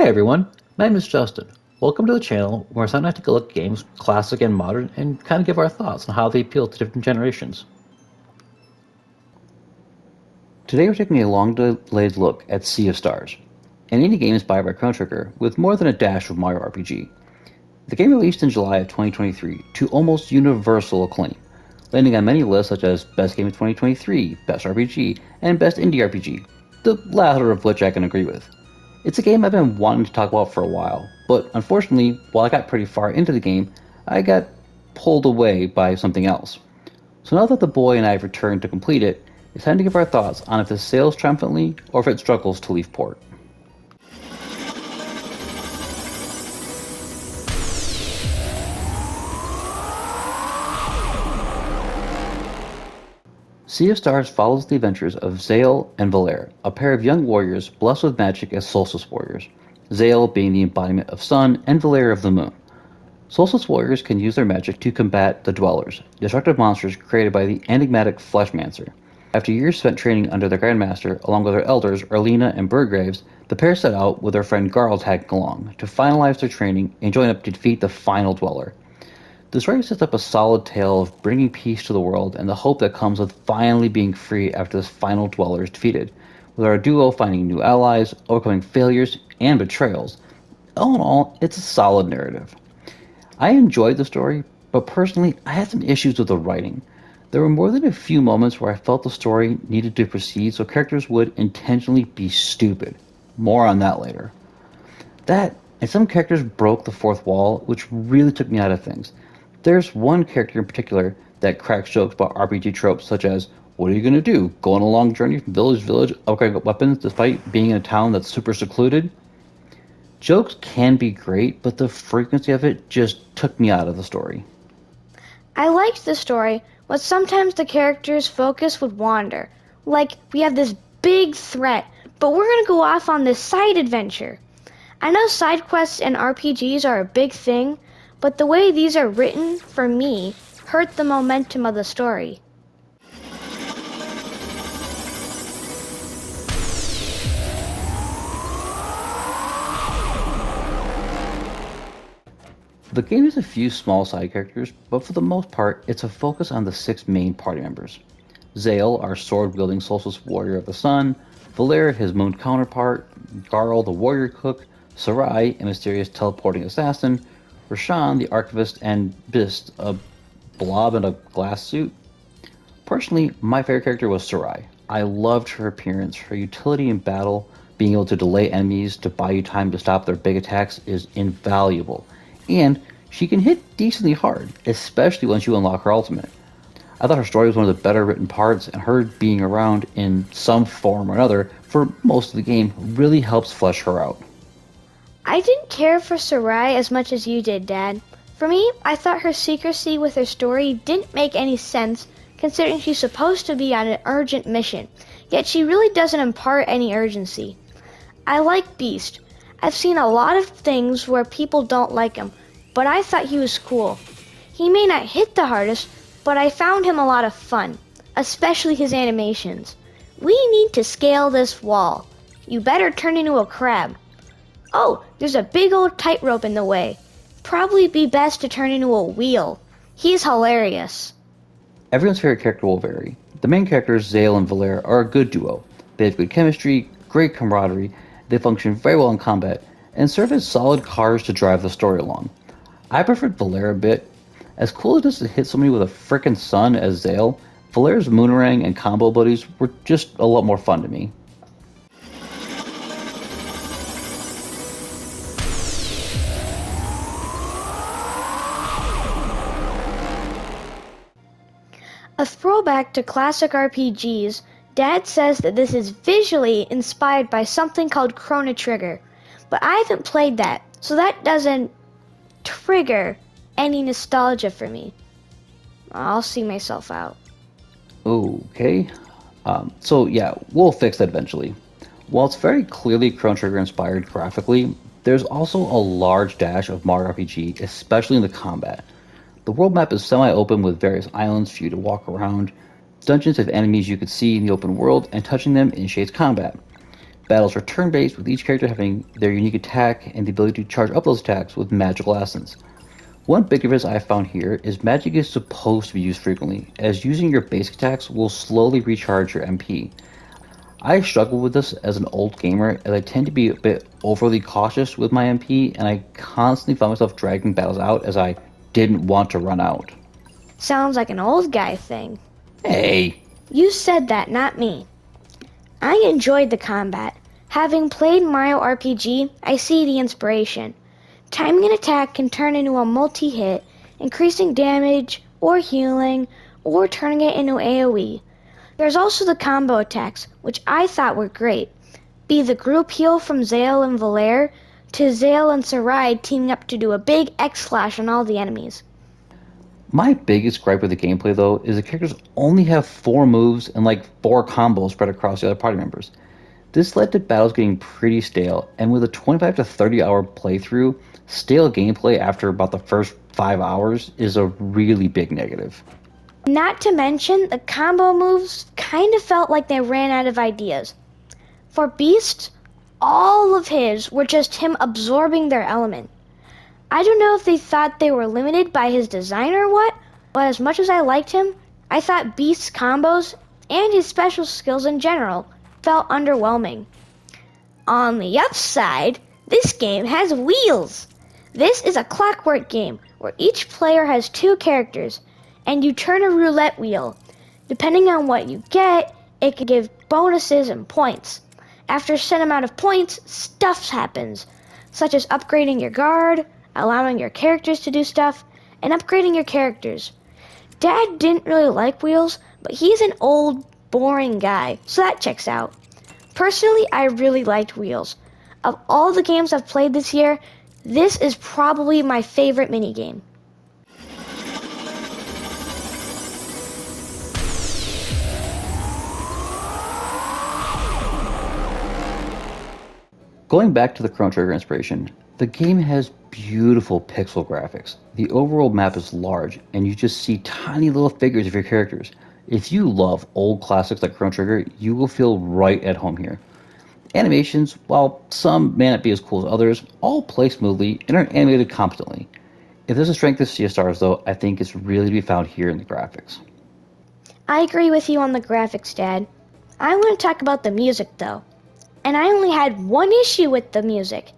everyone, my name is Justin. Welcome to the channel where I take a look at games, classic and modern, and kind of give our thoughts on how they appeal to different generations. Today we're taking a long delayed look at Sea of Stars, an indie game inspired by Chrono Trigger with more than a dash of Mario RPG. The game released in July of 2023 to almost universal acclaim, landing on many lists such as Best Game of 2023, Best RPG, and Best Indie RPG, the latter of which I can agree with. It's a game I've been wanting to talk about for a while, but unfortunately, while I got pretty far into the game, I got pulled away by something else. So now that the boy and I have returned to complete it, it's time to give our thoughts on if it sails triumphantly or if it struggles to leave port. Sea of Stars follows the adventures of Zale and Valere, a pair of young warriors blessed with magic as solstice warriors, Zale being the embodiment of sun and Valere of the moon. Solstice warriors can use their magic to combat the Dwellers, destructive monsters created by the enigmatic Fleshmancer. After years spent training under their Grandmaster, along with their elders Erlina and Burgraves, the pair set out with their friend Garl tagging along to finalize their training and join up to defeat the final Dweller. The story sets up a solid tale of bringing peace to the world and the hope that comes with finally being free after this final Dweller is defeated, with our duo finding new allies, overcoming failures and betrayals. All in all, it's a solid narrative. I enjoyed the story, but personally, I had some issues with the writing. There were more than a few moments where I felt the story needed to proceed so characters would intentionally be stupid. More on that later. That, and some characters broke the fourth wall, which really took me out of things. There's one character in particular that cracks jokes about RPG tropes such as, what are you going to do? Go on a long journey from village to village, upgrade weapons despite being in a town that's super secluded? Jokes can be great, but the frequency of it just took me out of the story. I liked the story, but sometimes the characters' focus would wander. Like, we have this big threat, but we're gonna go off on this side adventure. I know side quests and RPGs are a big thing, but the way these are written, for me, hurt the momentum of the story. The game has a few small side characters, but for the most part, it's a focus on the six main party members. Zale, our sword-wielding solstice warrior of the sun, Valere, his moon counterpart, Garl, the warrior cook, Sarai, a mysterious teleporting assassin, Rashan, the archivist, and Bist, a blob in a glass suit. Personally, my favorite character was Sarai. I loved her appearance. Her utility in battle, being able to delay enemies to buy you time to stop their big attacks, is invaluable. And she can hit decently hard, especially once you unlock her ultimate. I thought her story was one of the better written parts, and her being around in some form or another for most of the game really helps flesh her out. I didn't care for Sarai as much as you did, Dad. For me, I thought her secrecy with her story didn't make any sense, considering she's supposed to be on an urgent mission, yet she really doesn't impart any urgency. I like Beast. I've seen a lot of things where people don't like him, but I thought he was cool. He may not hit the hardest, but I found him a lot of fun, especially his animations. We need to scale this wall. You better turn into a crab. Oh, there's a big old tightrope in the way. Probably be best to turn into a wheel. He's hilarious. Everyone's favorite character will vary. The main characters, Zale and Valere, are a good duo. They have good chemistry, great camaraderie, they function very well in combat, and serve as solid cars to drive the story along. I preferred Valere a bit. As cool as it is to hit somebody with a frickin' sun as Zale, Valere's Moonerang and combo buddies were just a lot more fun to me. A throwback to classic RPGs, Dad says that this is visually inspired by something called Chrono Trigger, but I haven't played that, so that doesn't trigger any nostalgia for me. I'll see myself out. Okay. So yeah, we'll fix that eventually. While it's very clearly Chrono Trigger inspired graphically, there's also a large dash of Mario RPG, especially in the combat. The world map is semi-open with various islands for you to walk around. Dungeons have enemies you could see in the open world, and touching them initiates combat. Battles are turn-based, with each character having their unique attack and the ability to charge up those attacks with magical essence. One big difference I found here is magic is supposed to be used frequently, as using your basic attacks will slowly recharge your MP. I struggle with this as an old gamer, as I tend to be a bit overly cautious with my MP, and I constantly found myself dragging battles out as I didn't want to run out. Sounds like an old guy thing. Hey! You said that, not me. I enjoyed the combat. Having played Mario RPG, I see the inspiration. Timing an attack can turn into a multi-hit, increasing damage, or healing, or turning it into AoE. There's also the combo attacks, which I thought were great. Be the group heal from Zale and Valere, to Zale and Sarai teaming up to do a big X-slash on all the enemies. My biggest gripe with the gameplay, though, is the characters only have 4 moves and like 4 combos spread across the other party members. This led to battles getting pretty stale, and with a 25 to 30 hour playthrough, stale gameplay after about the first 5 hours is a really big negative. Not to mention, the combo moves kind of felt like they ran out of ideas. For Beast, all of his were just him absorbing their element. I don't know if they thought they were limited by his design or what, but as much as I liked him, I thought Beast's combos and his special skills in general felt underwhelming. On the upside, this game has wheels. This is a clockwork game where each player has 2 characters, and you turn a roulette wheel. Depending on what you get, it can give bonuses and points. After a set amount of points, stuff happens, such as upgrading your guard, allowing your characters to do stuff, and upgrading your characters. Dad didn't really like wheels, but he's an old, boring guy, so that checks out. Personally, I really liked wheels. Of all the games I've played this year, this is probably my favorite minigame. Going back to the Chrono Trigger inspiration, the game has beautiful pixel graphics. The overworld map is large, and you just see tiny little figures of your characters. If you love old classics like Chrono Trigger, you will feel right at home here. Animations, while some may not be as cool as others, all play smoothly and are animated competently. If there's a strength of CSRs though, I think it's really to be found here in the graphics. I agree with you on the graphics, Dad. I want to talk about the music though. And I only had one issue with the music,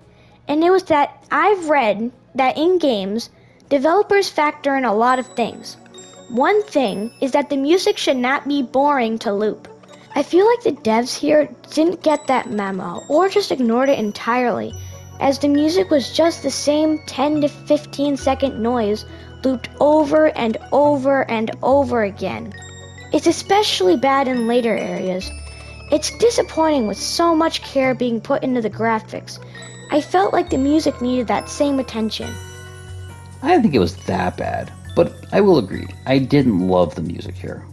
and it was that I've read that in games, developers factor in a lot of things. One thing is that the music should not be boring to loop. I feel like the devs here didn't get that memo, or just ignored it entirely, as the music was just the same 10 to 15 second noise looped over and over and over again. It's especially bad in later areas. It's disappointing with so much care being put into the graphics. I felt like the music needed that same attention. I didn't think it was that bad, but I will agree, I didn't love the music here.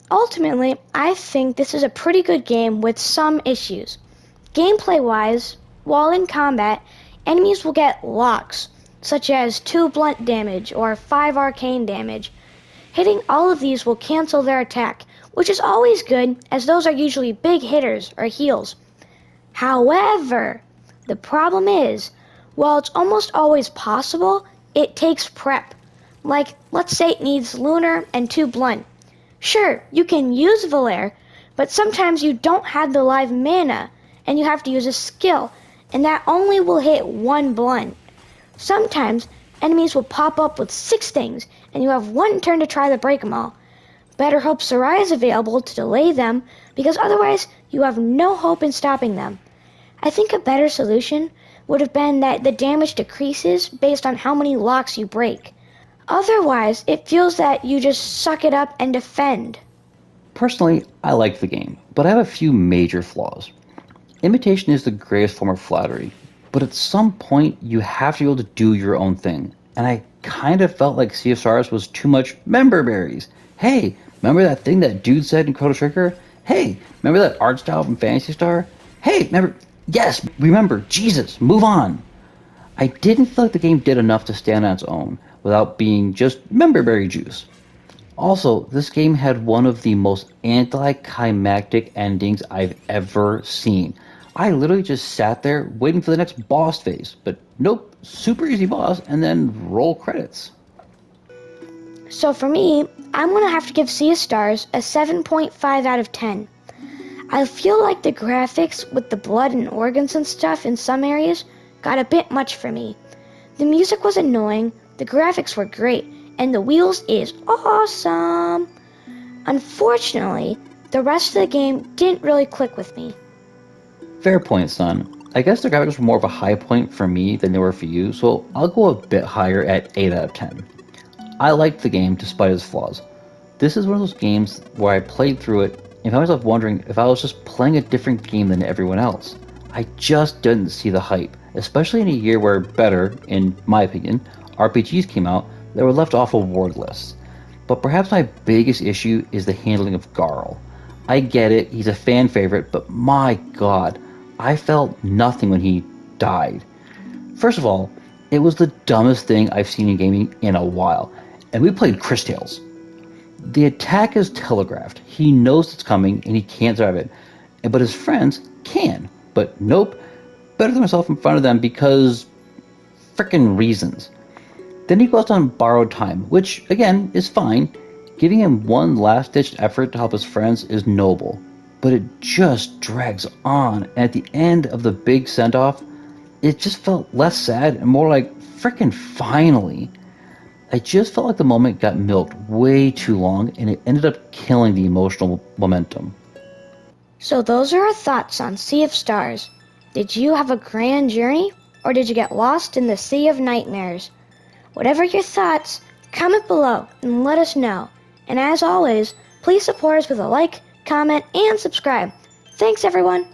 Ultimately, I think this is a pretty good game with some issues. Gameplay-wise, while in combat, enemies will get locks, such as 2 blunt damage or 5 arcane damage. Hitting all of these will cancel their attack, which is always good, as those are usually big hitters or heals. However, the problem is, while it's almost always possible, it takes prep. Like, let's say it needs Lunar and 2 blunt. Sure, you can use Valere, but sometimes you don't have the live mana, and you have to use a skill, and that only will hit 1 blunt. Sometimes, enemies will pop up with 6 things, and you have 1 turn to try to break them all. Better hope Sarai is available to delay them, because otherwise you have no hope in stopping them. I think a better solution would have been that the damage decreases based on how many locks you break. Otherwise, it feels that you just suck it up and defend. Personally, I like the game, but I have a few major flaws. Imitation is the greatest form of flattery, but at some point you have to be able to do your own thing, and I kind of felt like CSRs was too much member berries. Hey, remember that thing that dude said in Chrono Trigger? Hey, remember that art style from Phantasy Star? Hey, remember, yes, remember, Jesus, move on. I didn't feel like the game did enough to stand on its own without being just memberberry juice. Also, this game had one of the most anticlimactic endings I've ever seen. I literally just sat there waiting for the next boss phase, but nope, super easy boss, and then roll credits. So for me, I'm gonna have to give Sea of Stars a 7.5 out of 10. I feel like the graphics with the blood and organs and stuff in some areas got a bit much for me. The music was annoying, the graphics were great, and the wheels is awesome. Unfortunately, the rest of the game didn't really click with me. Fair point, son. I guess the graphics were more of a high point for me than they were for you, so I'll go a bit higher at 8 out of 10. I liked the game despite its flaws. This is one of those games where I played through it and found myself wondering if I was just playing a different game than everyone else. I just didn't see the hype, especially in a year where better, in my opinion, RPGs came out that were left off award lists. But perhaps my biggest issue is the handling of Garl. I get it, he's a fan favorite, but my god, I felt nothing when he died. First of all, it was the dumbest thing I've seen in gaming in a while, and we played Chris Tales. The attack is telegraphed. He knows it's coming and he can't survive it. But his friends can. But nope, better than myself in front of them because frickin' reasons. Then he goes on borrowed time, which again is fine. Giving him one last ditched effort to help his friends is noble. But it just drags on, and at the end of the big send off, it just felt less sad and more like frickin' finally. I just felt like the moment got milked way too long and it ended up killing the emotional momentum. So those are our thoughts on Sea of Stars. Did you have a grand journey, or did you get lost in the sea of nightmares? Whatever your thoughts, comment below and let us know. And as always, please support us with a like, comment, and subscribe. Thanks everyone!